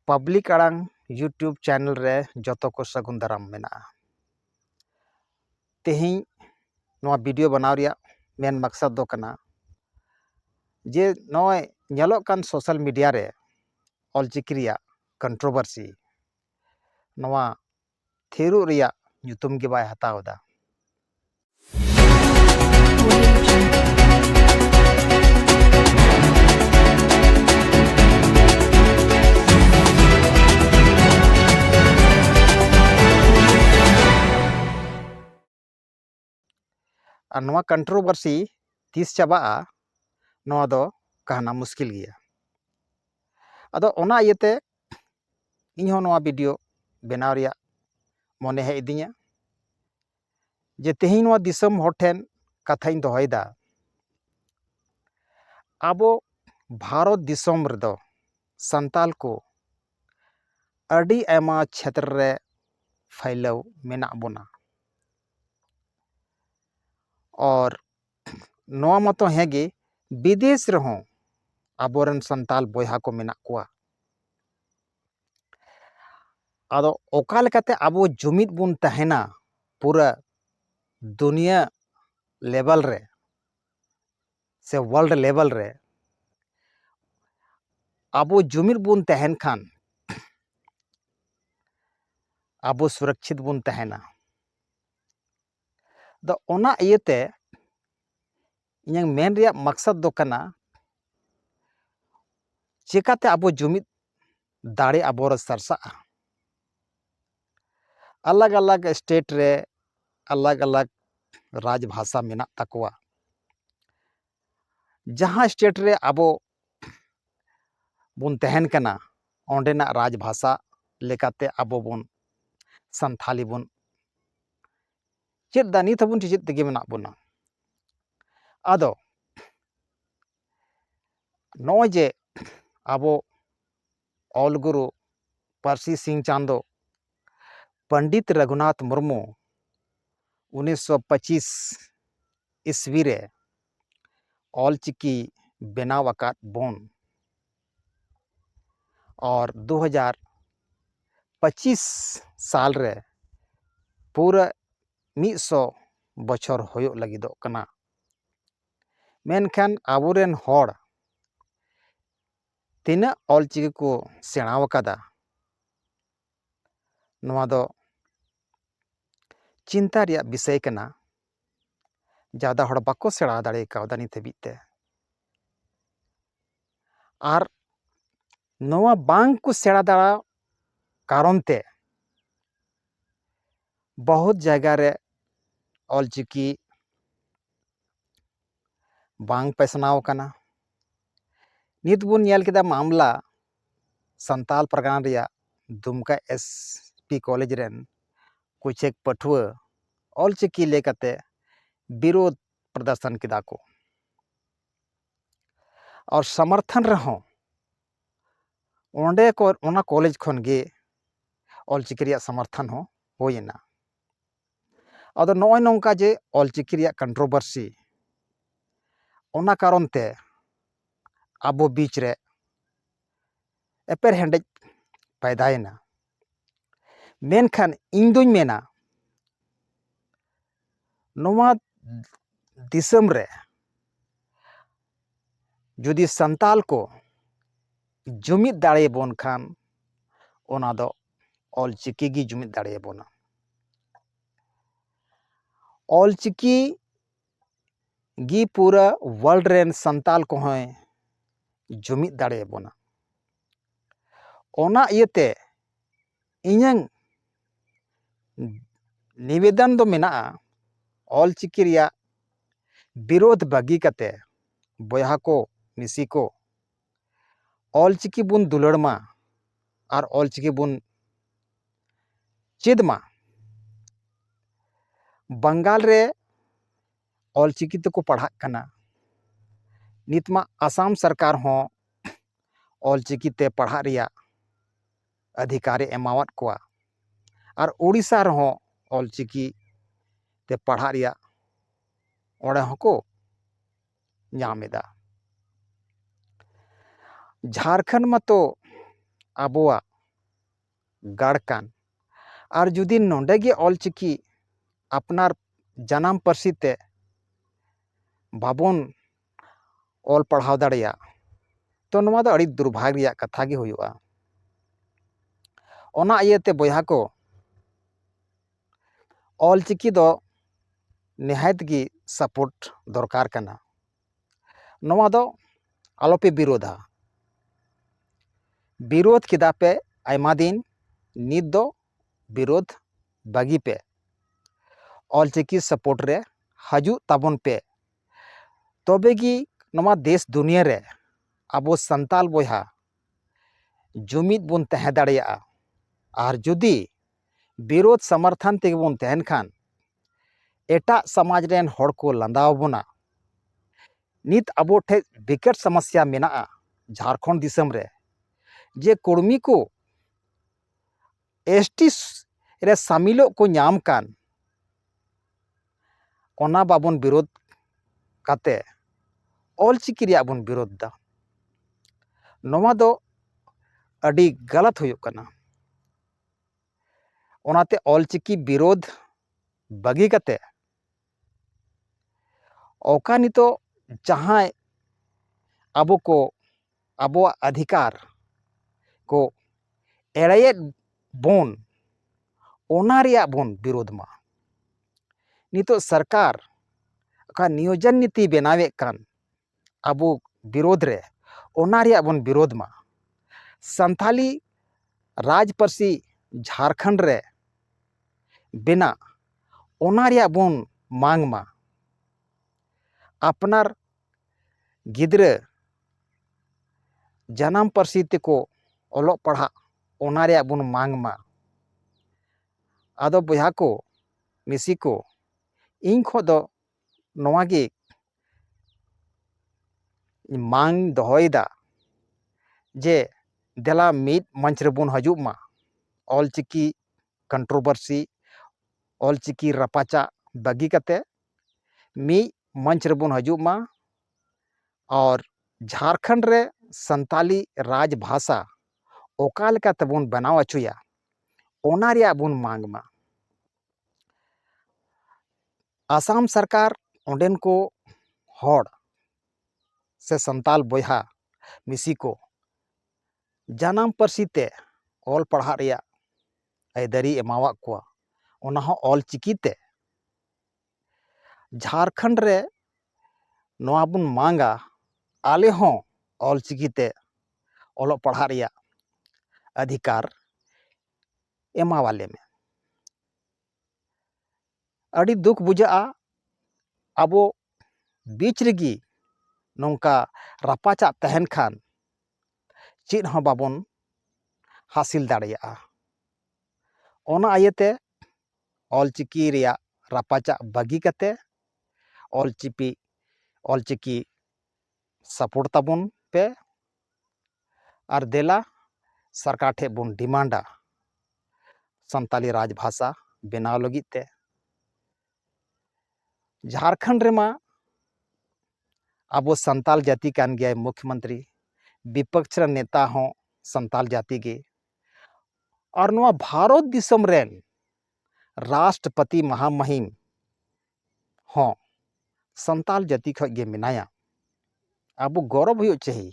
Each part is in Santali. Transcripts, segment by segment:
पब्लिक आड़ांग यूट्यूब चैनल रे जतो को सगुन दाराम मेना। तेहिं नोआ वीडियो बनाव रिया मेन मकसद दो कना जे नॉय नेलोग कान सोशल मीडिया रे ऑलचिकी रिया कंट्रोवर्सी नोआ थेरु रिया ᱧᱩᱛᱩᱢ गे बाय हतावदा। और नोआ कंट्रोवर्सी तीस चाबाआ नोआ दो कहना मुश्किल गया। अदो ओना इयते इन्हों नोआ वीडियो बनाव रिया मने हे इदिया जे तेहिं नोआ दिसम हर ठेन कथाइन दोहयदा। आबो भारत दिसम रेदो संताल को अडी आयमा क्षेत्र रे फैलाव मेना बोना और नोआ मतो हेगे विदेश रहों आबोरन संताल बोयहा को मेना कोआ। आदो ओका लेकाते आबो जुमिद बुन तहेना पूरा दुनिया लेवल रे से वर्ल्ड लेवल रे आबो जुमिद बुन तहन खान आबो सुरक्षित बुन तहना। दो ओना इयते इᱧᱟᱹᱜ मेन रिया मकसद दो कना चिकाते आबो जुमिद दाड़े आबोर सरसा अलग अलग स्टेट रे अलग अलग राजभाषा मेना तकवा। जहां स्टेट रे आबो बुन तहन कना ओंडेना राजभाषा लेकाते आबो बुन संथाली बुन चेद दा नित हबुन चेद तेगे मेना बुना। आदो नॉय जे आबो ऑल गुरु पारसी सिंह चांदो पंडित रघुनाथ मुर्मू 1925 ईस्वी रे ऑलचिकी बेनाव आकात बोन और 2025 साल रे पूरा 100 बछर होयो लगिदो कना। मेनखान आबोरेन होड़ तीना ऑलचिकी को सेणाव कादा नोआ दो चिंता रिया विषय कना। ज़्यादा होड़ बाको सेड़ा दाड़े कावदा नित हबीते आर नोआ बांग को सेड़ा दाड़ा कारण ते बहुत जगह रे ऑलचिकी बांग पैसनाव कना। नित बुन नेल केदा मामला संताल परगना रिया दुमका एसपी कॉलेज रेन कुछेक पठुआ ऑलचिकी लेकाते विरोध प्रदर्शन केदा को और समर्थन रहो ओंडे को ओना कॉलेज खन गे ऑलचिकी रिया समर्थन हो होयना। अदो नॉय नोंका जे ऑलचिकी रिया कंट्रोवर्सी ओना कारण ते आबो बीच रे एपेर हेंडेज पैदायना। मेनखान इन दुñ मेना नोआ दिसम रे जुदी संताल को जुमिद दाड़े बोन खान ओना दो ऑलचिकी गी जुमिद दाड़े बोना। ऑलचिकी गी पूरा वर्ल्ड रेन संताल को हैं जुमिद दाड़े बोना। ओना इयते इñांग निवेदन दो मेना ऑलचिकी रिया विरोध बागी कते बोयहा को मिसी को ऑलचिकी बुन दुलड़मा और ऑलचिकी बुन चेदमा। बंगाल रे ऑलचिकी तो को पढ़ा कना नितमा आसाम सरकार हो ऑलचिकी ते पढ़ा रिया अधिकारी एमावत कोआ और उड़ीसा रहो ऑलचिकी ते पढ़ा रिया ओड़े हको झारखंड मतो आबोआ ᱜᱟᱲ ᱠᱟᱱ ᱟᱨ ᱡᱩᱫᱤ ᱱᱚᱰᱮ ᱜᱮ ᱚᱞᱪᱤᱠᱤ ᱟᱯᱱᱟᱨ ᱡᱟᱱᱟᱢ ᱯᱟᱹᱨᱥᱤ ᱛᱮ ᱵᱟᱵᱚᱱ ᱚᱞ ᱯᱟᱲᱦᱟᱣ ᱫᱟᱲᱮᱭᱟᱜ ᱛᱚ ᱱᱚᱣᱟ ᱫᱚ ᱟᱹᱰᱤ ᱫᱩᱨᱵᱷᱟᱜᱽ ᱨᱮᱭᱟᱜ ᱠᱟᱛᱷᱟ ᱜᱮ ᱦᱩᱭᱩᱜᱼᱟ᱾ ᱚᱱᱟ ᱤᱭᱟᱹᱛᱮ ᱵᱚᱭᱦᱟ ᱠᱚ ᱚᱞᱪᱤᱠᱤ ᱫᱚ ᱱᱤᱦᱟᱹᱛ ᱜᱮ ᱥᱟᱯᱳᱨᱴ ᱫᱚᱨᱠᱟর ᱠᱟᱱᱟ। ᱱᱚᱣᱟ ᱫᱚ ᱟᱞᱚᱯᱮ ᱵᱤᱨᱳᱫᱟ। ᱵᱤᱨᱳধ ᱠᱮᱫᱟ ᱯᱮ ᱟᱭᱢᱟ ᱫᱤᱱ, ᱱᱤᱛ ᱫᱚ ᱵᱤᱨᱳধ ᱵᱟᱹᱜᱤ ᱯᱮ। ᱚᱞᱪᱤᱠᱤ ᱥᱟᱯᱳর্ট ᱨᱮ ᱦᱟᱡᱩᱜ ᱛᱟᱵᱚᱱ ᱯᱮ। ᱛᱚᱵᱮ ᱜᱮ ᱱᱚᱣᱟ ᱫᱮᱥ ᱫᱩᱱᱤᱭᱟᱹ ᱨᱮ ᱟᱵᱚ ᱥᱟᱱᱛᱟᱞ ᱵᱚᱭᱦᱟ ᱡᱩᱢᱤᱫ ᱵᱚᱱ ᱛᱟᱦᱮᱸ ᱫᱟᱲᱮᱭᱟᱜᱼᱟ। ᱟᱨ ᱡᱩᱫᱤ ᱵᱤᱨᱳধ ᱥᱚᱢᱚᱨᱛᱷᱚᱱ ᱛᱮᱜᱮ ᱵᱚᱱ ᱛᱟᱦᱮᱱ ᱠᱷᱟᱱ ᱮᱴᱟᱜ ᱥᱚᱢᱟᱡᱽ ᱨᱮᱱ ᱦᱚᱲ ᱠᱚ ᱞᱟᱸᱫᱟᱣ ᱵᱚᱱᱟ। ᱱᱤᱛ ᱟᱵᱚ ᱴᱷᱮᱡ ᱵᱤᱠᱚᱴ ᱥᱚᱢᱚᱥᱥᱟ ᱢᱮᱱᱟᱜᱼᱟ ᱡᱷᱟᱲᱠᱷᱚᱸᱰ ᱫᱤᱥᱚᱢ ᱨᱮ ᱡᱮ ᱠᱚᱨᱢᱤ ᱠᱚ ST ᱨᱮ ᱥᱟᱢᱤᱞᱚᱜ ᱠᱚ ᱧᱟᱢ ᱠᱟᱱ ᱚᱱᱟ ᱵᱟᱵᱚᱱ ᱵᱤᱨᱳধ ᱠᱟᱛᱮ ᱚᱞᱪᱤᱠᱤ ᱨᱮᱭᱟᱜ ᱵᱚᱱ ᱵᱤᱨᱳধ ᱫᱟ। ᱱᱚᱣᱟ ᱫᱚ ᱟᱹᱰᱤ ᱜᱟᱞᱟᱛ ᱦᱩᱭᱩᱜ ᱠᱟᱱᱟ। ᱚᱱᱟᱛᱮ ᱚᱞᱪᱤᱠᱤ ᱵᱤᱨᱳধ ᱵᱟᱹᱜᱤ ᱠᱟᱛᱮ ᱚᱠᱟ ᱱᱤᱛᱚᱜ ᱡᱟᱦᱟᱸᱭ ᱟᱵᱚ ᱠᱚ ᱟᱵᱚᱣᱟᱜ ᱚᱫᱷᱤᱠᱟর ᱠᱚ ᱮᱲᱮᱭᱮᱫ ᱵᱚᱱ ᱚᱱᱟ ᱨᱮᱭᱟᱜ ᱵᱚᱱ ᱵᱤᱨᱳধ ᱢᱟ। ᱱᱤᱛᱚᱜ ᱥᱚᱨᱠᱟর ᱚᱠᱟ ᱱᱤᱭᱳᱡᱚᱱ ᱱᱤᱛᱤ ᱵᱮᱱᱟᱣᱮᱫ ᱠᱟᱱ ᱟᱵᱚ ᱵᱤᱨᱳধ ᱨᱮ ᱚᱱᱟ ᱨᱮᱭᱟᱜ ᱵᱚᱱ ᱵᱤᱨᱳধ ᱢᱟ। ᱥᱟᱱᱛᱟᱞᱤ ᱨᱟᱡᱽ ᱯᱟᱹᱨᱥᱤ ᱡᱷᱟᱲᱠᱷᱚᱸᱰ ᱨᱮ ᱵᱮᱱᱟᱜ ᱚᱱᱟ ᱨᱮᱭᱟᱜ ᱵᱚᱱ ᱢᱟᱝ ᱢᱟ। ᱟᱯᱱᱟᱨ ᱜᱤᱫᱽᱨᱟᱹ ᱡᱟᱱᱟᱢ ᱯᱟᱹᱨᱥᱤ ᱛᱮᱠᱚ ᱚᱞᱚᱜ ᱯᱟᱲᱦᱟᱜ ᱚᱱᱟ ᱨᱮᱭᱟᱜ ᱵᱚᱱ ᱢᱟᱝ ᱢᱟ। ᱟᱫᱚ ᱵᱚᱭᱦᱟ ᱠᱚ ᱢᱤᱥᱤ ᱠᱚ ᱤᱧ ᱠᱷᱚᱡ ᱫᱚ ᱱᱚᱣᱟ ᱜᱮ ᱢᱟᱝ ᱫᱚᱦᱚᱭᱮᱫᱟ ᱡᱮ ᱫᱮᱞᱟ ᱢᱤᱫ ᱢᱚᱧᱪ ᱨᱮᱵᱚᱱ ᱦᱤᱡᱩᱜ ᱢᱟ। ᱚᱞᱪᱤᱠᱤ ᱠᱚᱱᱴᱨᱳᱵᱷᱟᱨᱥᱤ ᱚᱞᱪᱤᱠᱤ ᱨᱟᱯᱟᱪᱟᱜ ᱵᱟᱹᱜᱤ ᱠᱟᱛᱮ ᱢᱤᱫ ᱢᱚᱧᱪ ᱨᱮᱵᱚᱱ ᱦᱤᱡᱩᱜ ᱢᱟ और झारखंड रे संताली राज भाषा ओका लेका तबोन बनाव अचुया ओना रिया बोन मांग मा। आसाम सरकार ओंडेन को हॉड़ से संताल बोयहा मिसी को जानाम पार्सी ते ऑल पढ़ा रिया ऐदरी एमावा को ओना हो ऑल चिकी ते झारखंड रे नोआ बुन मांगा आले हों ऑल चिकी ते ऑलो पढ़ा रिया अधिकार एमावाले में अड़ी दुख बुझा आबो बीच रेगी नोंका रापाचा तहन खान चेद हों बाबोन हासिल दाड़िया ओना आयते ऑलचिकी रिया रापाचा बागी कते ऑलचिकी सपोर्ट ताबोन पे और देला सरकार ठे बोन डिमांडा संताली राजभाषा बनाव लगित ते झारखंड रेमा आबो संताल जाति कान गया मुख्यमंत्री विपक्ष नेता हों संताल जाति के और नवा भारत दिसम रेन राष्ट्रपति महामहिम हों संताल जाति खज गे मिनाया आबो गौरव हुई चाहिए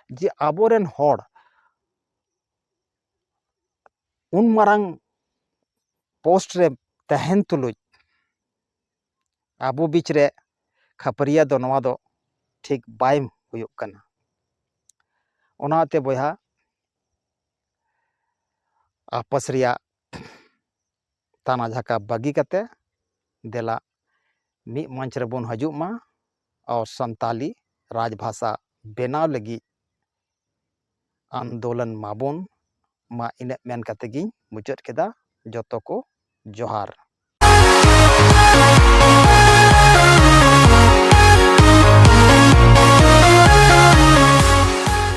जे आबो रेन होड़ उन मारंग पोस्ट रे तहन तुलुज आबो बीच रे खपरिया दो नवा दो ठीक बाय हुयुग कना ओनाते बोया आपस रिया ताना झाका बागी कते देला मी मंच रे बोन हजूग मा और संताली राजभाषा बेनाव लगी आंदोलन माबोन मा इने मेन कते गिन मुचाद केदा जतो को जोहार।